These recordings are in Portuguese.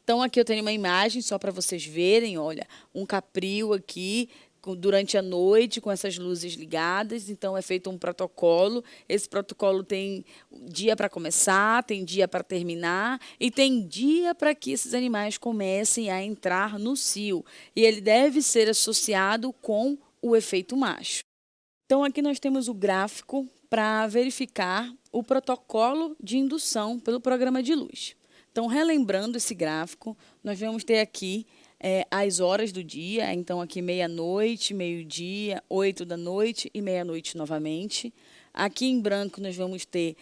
Então, aqui eu tenho uma imagem só para vocês verem, olha, um capril aqui durante a noite com essas luzes ligadas. Então, é feito um protocolo. Esse protocolo tem dia para começar, tem dia para terminar e tem dia para que esses animais comecem a entrar no cio. E ele deve ser associado com o efeito macho. Então, aqui nós temos o gráfico para verificar o protocolo de indução pelo programa de luz. Então, relembrando esse gráfico, nós vamos ter aqui as horas do dia. Então, aqui meia-noite, meio-dia, 8 da noite e meia-noite novamente. Aqui em branco, nós vamos ter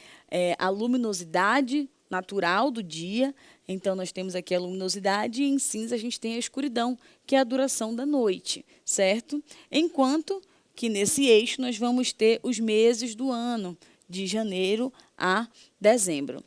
a luminosidade natural do dia. Então, nós temos aqui a luminosidade e em cinza a gente tem a escuridão, que é a duração da noite, certo? Enquanto que nesse eixo nós vamos ter os meses do ano, de janeiro a dezembro.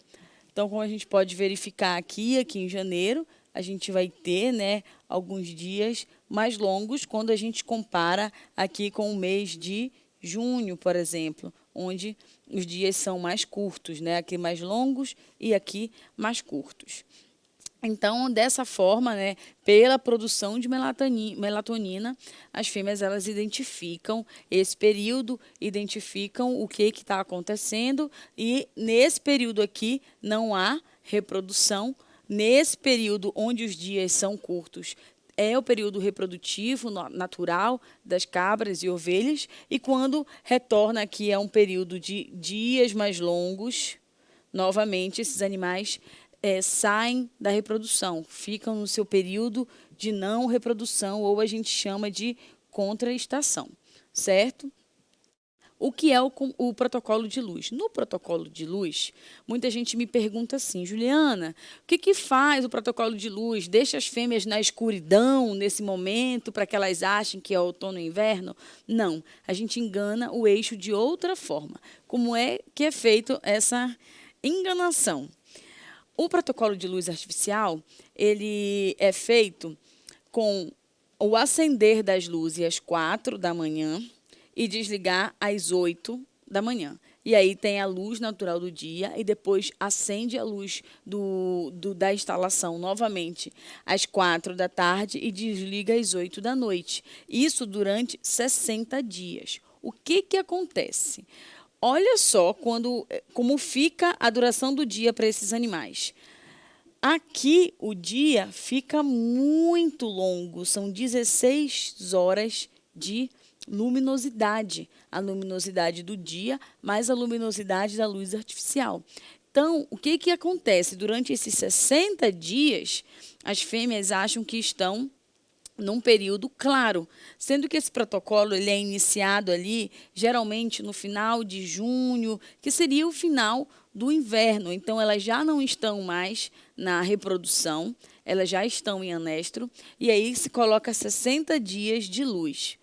Então, como a gente pode verificar aqui em janeiro, a gente vai ter, né, alguns dias mais longos quando a gente compara aqui com o mês de junho, por exemplo, onde os dias são mais curtos, né, aqui mais longos e aqui mais curtos. Então, dessa forma, né, pela produção de melatonina, as fêmeas elas identificam esse período, identificam o que está acontecendo e nesse período aqui não há reprodução. Nesse período onde os dias são curtos, é o período reprodutivo natural das cabras e ovelhas e quando retorna aqui é um período de dias mais longos, novamente esses animais saem da reprodução, ficam no seu período de não reprodução, ou a gente chama de contraestação, certo? O que é o protocolo de luz? No protocolo de luz, muita gente me pergunta assim, Juliana, o que faz o protocolo de luz? Deixa as fêmeas na escuridão nesse momento para que elas achem que é outono e inverno? Não, a gente engana o eixo de outra forma. Como é que é feito essa enganação? O protocolo de luz artificial, ele é feito com o acender das luzes às 4 da manhã e desligar às 8 da manhã. E aí tem a luz natural do dia e depois acende a luz da instalação novamente às 4 da tarde e desliga às 8 da noite. Isso durante 60 dias. O que acontece? Olha só como fica a duração do dia para esses animais. Aqui o dia fica muito longo, são 16 horas de luminosidade. A luminosidade do dia mais a luminosidade da luz artificial. Então, o que acontece? Durante esses 60 dias, as fêmeas acham que estão num período claro, sendo que esse protocolo ele é iniciado ali, geralmente no final de junho, que seria o final do inverno. Então, elas já não estão mais na reprodução, elas já estão em anestro, e aí se coloca 60 dias de luz.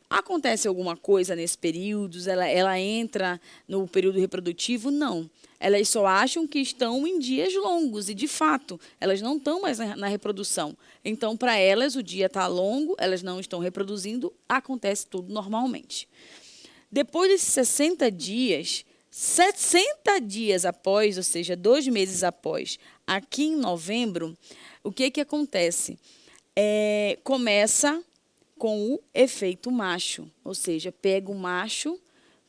Acontece alguma coisa nesse período? Ela entra no período reprodutivo? Não. Elas só acham que estão em dias longos e, de fato, elas não estão mais na reprodução. Então, para elas, o dia está longo, elas não estão reproduzindo, acontece tudo normalmente. Depois desses 60 dias, 60 dias após, ou seja, 2 meses após, aqui em novembro, o que acontece? Começa com o efeito macho, ou seja, pega o macho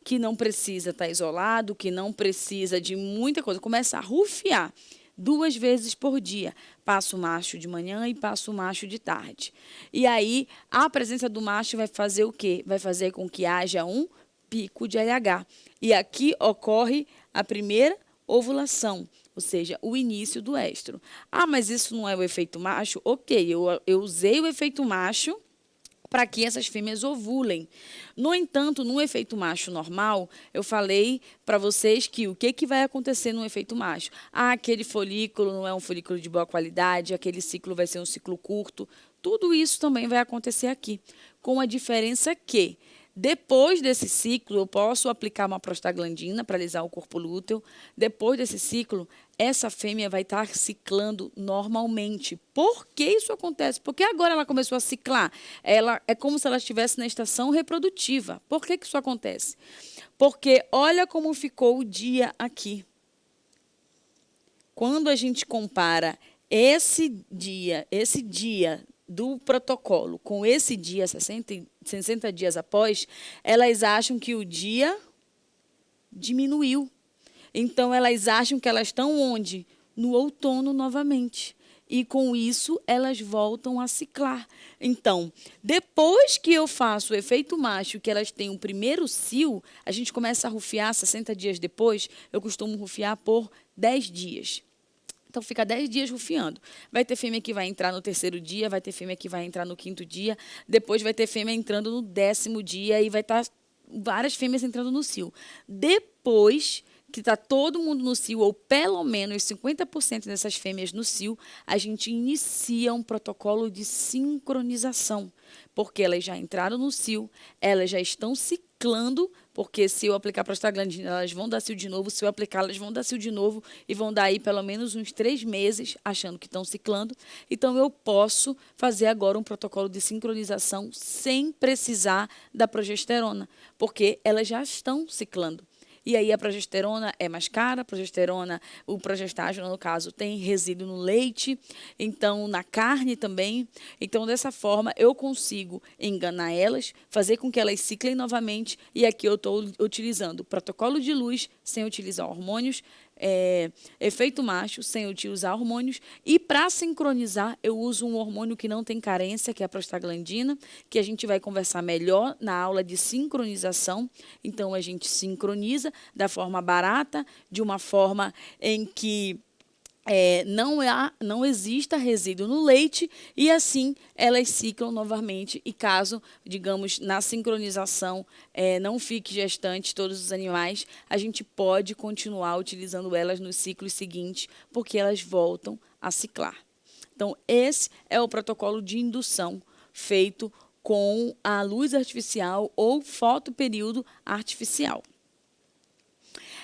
que não precisa estar isolado, que não precisa de muita coisa, começa a rufiar 2 vezes por dia. Passa o macho de manhã e passa o macho de tarde. E aí, a presença do macho vai fazer o quê? Vai fazer com que haja um pico de LH. E aqui ocorre a primeira ovulação, ou seja, o início do estro. Ah, mas isso não é o efeito macho? Ok, eu usei o efeito macho para que essas fêmeas ovulem. No entanto, no efeito macho normal, eu falei para vocês que o que vai acontecer no efeito macho? Ah, aquele folículo não é um folículo de boa qualidade, aquele ciclo vai ser um ciclo curto. Tudo isso também vai acontecer aqui, com a diferença que depois desse ciclo, eu posso aplicar uma prostaglandina para alisar o corpo lúteo. Depois desse ciclo, essa fêmea vai estar ciclando normalmente. Por que isso acontece? Porque agora ela começou a ciclar. É como se ela estivesse na estação reprodutiva. Por que isso acontece? Porque olha como ficou o dia aqui. Quando a gente compara esse dia do protocolo com esse dia, 60 dias após, elas acham que o dia diminuiu. Então, elas acham que elas estão onde? No outono novamente. E, com isso, elas voltam a ciclar. Então, depois que eu faço o efeito macho, que elas têm o primeiro cio, a gente começa a rufiar 60 dias depois, eu costumo rufiar por 10 dias. Então, fica 10 dias rufiando. Vai ter fêmea que vai entrar no terceiro dia, vai ter fêmea que vai entrar no quinto dia, depois vai ter fêmea entrando no 10º dia e vai estar várias fêmeas entrando no cio. Depois que está todo mundo no cio, ou pelo menos 50% dessas fêmeas no cio, a gente inicia um protocolo de sincronização, porque elas já entraram no cio, elas já estão ciclando, porque se eu aplicar prostaglandina, elas vão dar cio de novo, se eu aplicar, elas vão dar cio de novo, e vão dar aí pelo menos uns 3 meses, achando que estão ciclando. Então, eu posso fazer agora um protocolo de sincronização sem precisar da progesterona, porque elas já estão ciclando. E aí a progesterona é mais cara, o progestágeno, no caso, tem resíduo no leite, então na carne também. Então, dessa forma, eu consigo enganar elas, fazer com que elas ciclem novamente, e aqui eu estou utilizando protocolo de luz sem utilizar hormônios, efeito macho sem utilizar hormônios, e para sincronizar eu uso um hormônio que não tem carência, que é a prostaglandina, que a gente vai conversar melhor na aula de sincronização. Então, a gente sincroniza da forma barata, de uma forma em que não exista resíduo no leite, e assim elas ciclam novamente. E caso, digamos, na sincronização não fique gestante todos os animais, a gente pode continuar utilizando elas nos ciclos seguintes, porque elas voltam a ciclar. Então, esse é o protocolo de indução feito com a luz artificial ou fotoperíodo artificial.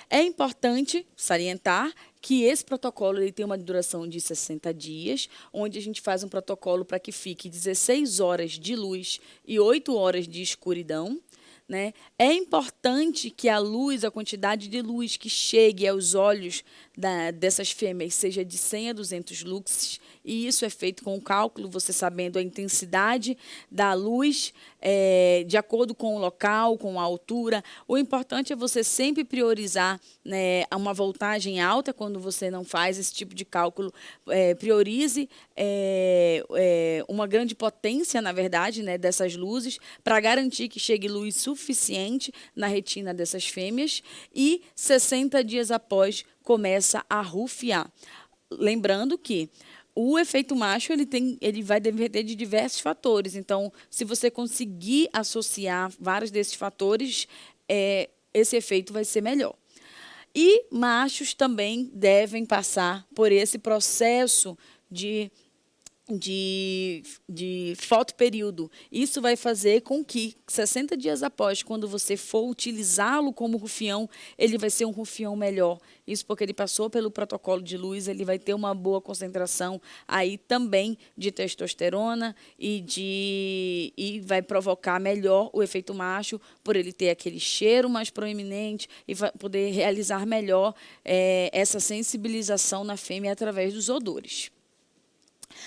É importante salientar que esse protocolo ele tem uma duração de 60 dias, onde a gente faz um protocolo para que fique 16 horas de luz e 8 horas de escuridão. Né? É importante que a luz, a quantidade de luz que chegue aos olhos dessas fêmeas seja de 100 a 200 lux, e isso é feito com o cálculo, você sabendo a intensidade da luz, de acordo com o local, com a altura. O importante é você sempre priorizar, né, uma voltagem alta quando você não faz esse tipo de cálculo. Priorize uma grande potência, na verdade, né, dessas luzes, para garantir que chegue luz suficiente na retina dessas fêmeas, e 60 dias após começa a rufiar. Lembrando que o efeito macho ele vai depender de diversos fatores. Então, se você conseguir associar vários desses fatores, esse efeito vai ser melhor. E machos também devem passar por esse processo de fotoperíodo. Isso vai fazer com que 60 dias após, quando você for utilizá-lo como rufião, ele vai ser um rufião melhor. Isso porque ele passou pelo protocolo de luz, ele vai ter uma boa concentração aí também de testosterona e vai provocar melhor o efeito macho, por ele ter aquele cheiro mais proeminente e vai poder realizar melhor essa sensibilização na fêmea através dos odores.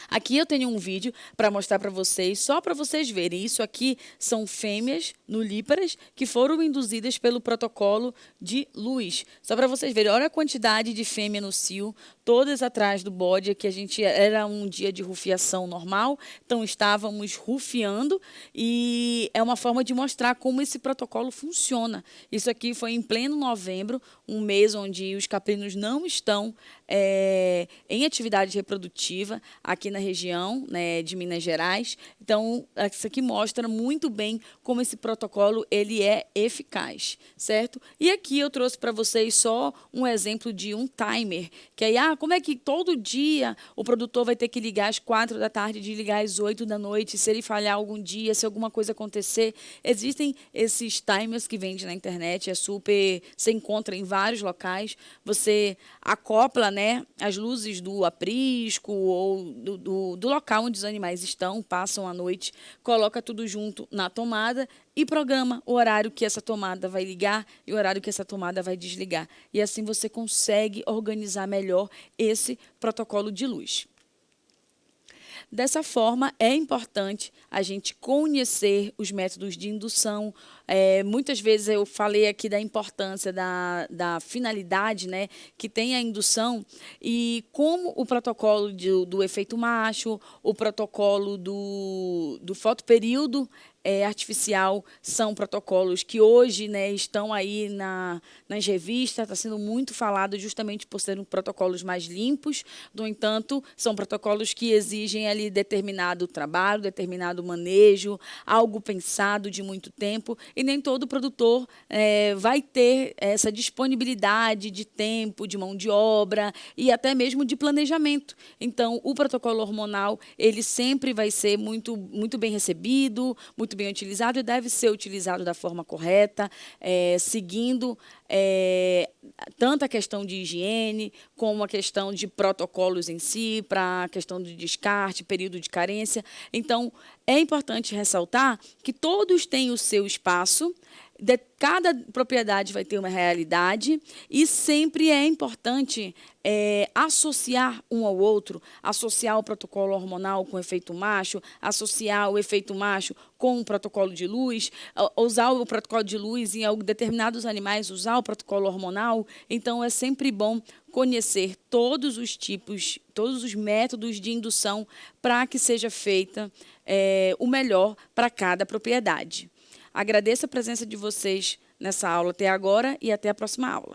Aqui eu tenho um vídeo para mostrar para vocês, só para vocês verem. Isso aqui são fêmeas nulíparas que foram induzidas pelo protocolo de luz. Só para vocês verem, olha a quantidade de fêmea no cio, todas atrás do bode, que a gente era um dia de rufiação normal, então estávamos rufiando, e é uma forma de mostrar como esse protocolo funciona. Isso aqui foi em pleno novembro, um mês onde os caprinos não estão em atividade reprodutiva aqui na região, né, de Minas Gerais. Então, isso aqui mostra muito bem como esse protocolo ele é eficaz, certo? E aqui eu trouxe para vocês só um exemplo de um timer, que aí, como é que todo dia o produtor vai ter que ligar às 4 da tarde, de ligar às 8 da noite, se ele falhar algum dia, se alguma coisa acontecer? Existem esses timers que vendem na internet, você encontra em vários locais, você acopla, né, as luzes do aprisco ou do local onde os animais estão, passam a noite, coloca tudo junto na tomada e programa o horário que essa tomada vai ligar e o horário que essa tomada vai desligar. E assim você consegue organizar melhor esse protocolo de luz. dessa forma, é importante a gente conhecer os métodos de indução. Muitas vezes eu falei aqui da importância da finalidade, né, que tem a indução, e como o protocolo do efeito macho, o protocolo do fotoperíodo artificial são protocolos que hoje, né, estão aí nas revistas, está sendo muito falado justamente por serem protocolos mais limpos. No entanto, são protocolos que exigem ali determinado trabalho, determinado manejo, algo pensado de muito tempo, e nem todo produtor vai ter essa disponibilidade de tempo, de mão de obra e até mesmo de planejamento. Então, o protocolo hormonal, ele sempre vai ser muito, muito bem recebido, muito bem utilizado, e deve ser utilizado da forma correta, seguindo tanto a questão de higiene, como a questão de protocolos em si, para a questão de descarte, período de carência. Então, é importante ressaltar que todos têm o seu espaço, cada propriedade vai ter uma realidade, e sempre é importante associar um ao outro, associar o protocolo hormonal com o efeito macho, associar o efeito macho com o protocolo de luz, usar o protocolo de luz em determinados animais, usar o protocolo hormonal. Então, é sempre bom conhecer todos os tipos, todos os métodos de indução para que seja feita o melhor para cada propriedade. Agradeço a presença de vocês nessa aula até agora e até a próxima aula.